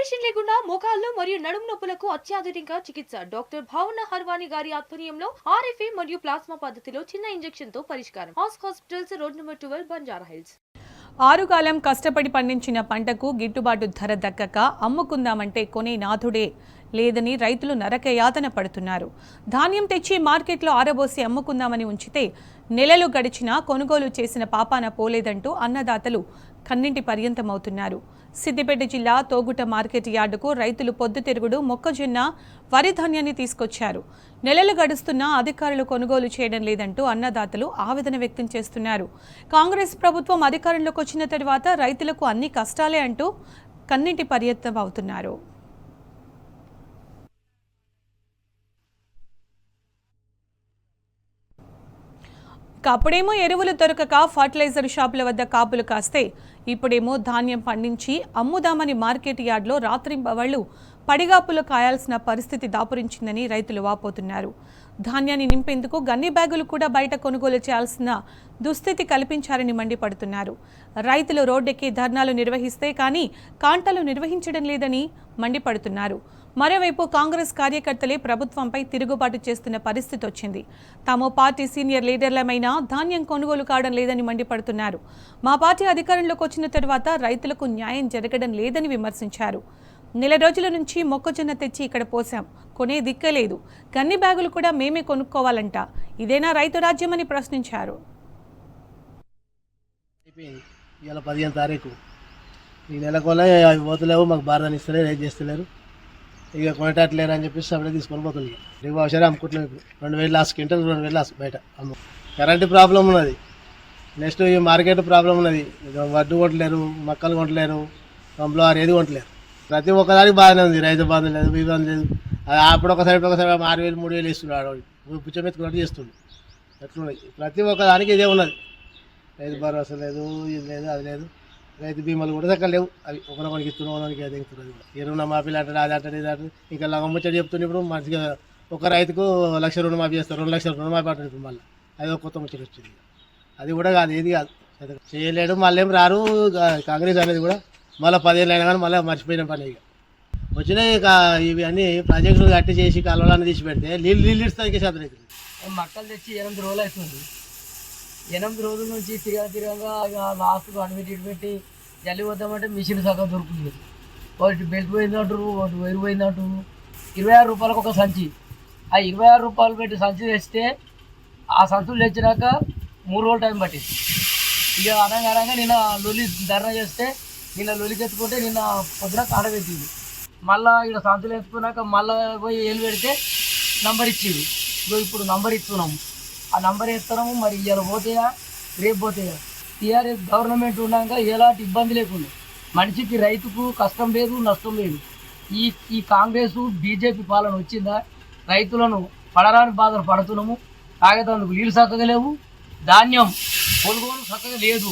Operation లేకుండా మోకాళ్ళు మరియు నడుము నొప్పులకు అత్యాధునిక చికిత్స డాక్టర్ భావన హర్వాని గారి ఆధ్వర్యంలో ఆర్ఎఫ్ఏ మరియు ప్లాస్మా పద్ధతిలో చిన్న ఇంజెక్షన్ తో పరిష్కారం. Hospitals road number 12 Banjara hills. ఆరుగాలం కష్టపడి పండించిన పంటకు గిట్టుబాటు ధర దక్కక అమ్ముకుందామంటే కొనే నాథుడే లేదని రైతులు నరకయాతన పడుతున్నారు. ధాన్యం తెచ్చి మార్కెట్లో ఆరబోసి అమ్ముకుందామని ఉంచితే నెలలు గడిచినా కొనుగోలు చేసిన పాపాన పోలేదంటూ అన్నదాతలు కన్నింటి పర్యంతమవుతున్నారు. సిద్దిపేట జిల్లా తోగుట మార్కెట్ యార్డుకు రైతులు పొద్దుతిరుగుడు మొక్కజొన్న వరి ధాన్యాన్ని తీసుకొచ్చారు. నెలలు గడుస్తున్నా అధికారులు కొనుగోలు చేయడం లేదంటూ అన్నదాతలు ఆవేదన వ్యక్తం చేస్తున్నారు. కాంగ్రెస్ ప్రభుత్వం అధికారంలోకి వచ్చిన తర్వాత రైతులకు అన్ని కష్టాలే అంటూ కన్నింటి పర్యంతమవుతున్నారు. అప్పుడేమో ఎరువులు దొరకక ఫర్టిలైజర్ షాపుల వద్ద కాపులు కాస్తే ఇప్పుడేమో ధాన్యం పండించి అమ్ముదామని మార్కెట్ యార్డ్లో రాత్రింబవళ్లు పడిగాపులు కాయాల్సిన పరిస్థితి దాపురించిందని రైతులు వాపోతున్నారు. ధాన్యాన్ని నింపేందుకు గన్ని బ్యాగులు కూడా బయట కొనుగోలు చేయాల్సిన దుస్థితి కల్పించారని మండిపడుతున్నారు. రైతులు రోడ్డెక్కి ధర్నాలు నిర్వహిస్తే కానీ కాంటలు నిర్వహించడం లేదని మండిపడుతున్నారు. మరోవైపు కాంగ్రెస్ కార్యకర్తలే ప్రభుత్వంపై తిరుగుబాటు చేస్తున్న పరిస్థితి వచ్చింది. తాము పార్టీ సీనియర్ లీడర్లమైనా ధాన్యం కొనుగోలు కావడం లేదని మండిపడుతున్నారు. మా పార్టీ అధికారంలోకి వచ్చిన తర్వాత రైతులకు న్యాయం జరగడం లేదని విమర్శించారు. నెల రోజుల నుంచి మొక్కజొన్న తెచ్చి ఇక్కడ పోసాం, కొనే దిక్కలేదు. గన్ని బ్యాగులు కూడా మేమే కొనుక్కోవాలంట. ఇదేనా రైతు రాజ్యమని ప్రశ్నించారు. ఇలా 15 తారీఖు ఈ నెలకోలే అవి పోతలేవు, మాకు బారదాన్ని ఇస్తలేరు, ఏం చేస్తలేరు, ఇక కొనేటట్లేరు అని చెప్పేసి అప్పుడే తీసుకొని పోతుంది. ఇక అవసరం అమ్ముకుంటున్నాం. ఇప్పుడు 2000 లాస్ క్వింటల్ 2000 లాస్ బయట అమ్ము. కరెంటు ప్రాబ్లం ఉన్నది, నెక్స్ట్ ఈ మార్కెట్ ప్రాబ్లం ఉన్నది. వడ్డు కొట్టలేరు, మొక్కలు కొట్టలేరు, పంపులో ఏది కొట్టలేరు. ప్రతి ఒక్కదానికి బాగానే ఉంది, రైతు బాధ లేదు, విధానం లేదు. అప్పుడు ఒకసారి 6000 3000 ఇస్తున్నాడు, పుచ్చమెత్తుకున్నట్టు చేస్తుంది. ఎట్లున్నది ప్రతి ఒక్కదానికి ఇదే ఉన్నది. రైతు భరోసా లేదు, ఇది లేదు, అది లేదు. రైతు బీమాలు కూడా దగ్గర లేవు. అవి ఒకరికి ఇస్తున్నాం, ఒకరికి అది ఇస్తున్నది. ఎరువున మాఫీలు అంటాడు, అది అంటాడు, ఇది అంటాడు. ఇంకా ముచ్చట చెప్తుంది. ఇప్పుడు మంచిగా ఒక రైతుకు 1 లక్ష రుణమాఫీ చేస్తారు, 2 లక్షల రుణమాఫీ అంటారు. ఇప్పుడు మళ్ళీ అది ఒక కొత్త ముచ్చట వచ్చింది. అది కూడా కాదు, ఏది కాదు, చేయలేడు. మళ్ళీ ఏం రారు. కాంగ్రెస్ అనేది కూడా మళ్ళీ 10 ఏళ్ళు అయినా కానీ మళ్ళీ మర్చిపోయిన పని. ఇక వచ్చినాయి ఇవి అన్నీ ప్రాజెక్టులు కట్టి చేసి కాలువలన్నీ తీసి పెడితే నీళ్ళు ఇస్తాయి. శాతం అవుతుంది. మక్కలు తెచ్చి 8 రోజులు అవుతుంది. 8 రోజుల నుంచి తిరగగా లాస్ట్కు అడ్మిట్ జల్లి వద్దామంటే మిషన్ సగం దొరుకుతుంది. ఒకటి బెల్ట్ పోయిందంటారు, ఒకటి వైరు పోయిందంటారు. 26 రూపాయలకు ఒక సంచి. ఆ 26 రూపాయలు పెట్టి సంచి తెస్తే ఆ సంచులు తెచ్చినాక 3 రోజులు టైం పట్టింది. ఇక అనగా నిన్న లొలి ధర్నా చేస్తే నిన్న లొలికి ఎత్తుకుంటే నిన్న పొద్దున కాడ పెట్టింది. మళ్ళీ ఇక్కడ సంచులు ఎత్తుకున్నాక మళ్ళీ పోయి ఏళ్ళు పెడితే నంబర్ ఇచ్చింది. ఇప్పుడు నంబర్ ఇస్తున్నాము. ఆ నంబర్ ఇస్తున్నాము. మరి ఇవాళ పోతాయా రేపు పోతాయా? టీఆర్ఎస్ గవర్నమెంట్ ఉన్నాక ఎలాంటి ఇబ్బంది లేకుండా మనిషికి రైతుకు కష్టం లేదు, నష్టం లేదు. ఈ కాంగ్రెస్ బీజేపీ పాలన వచ్చిందా రైతులను పడరాని బాధలు పడుతున్నాము. తాగేందుకు నీళ్ళు చక్కగా లేవు, ధాన్యం కొనుగోలు చక్కగా లేదు.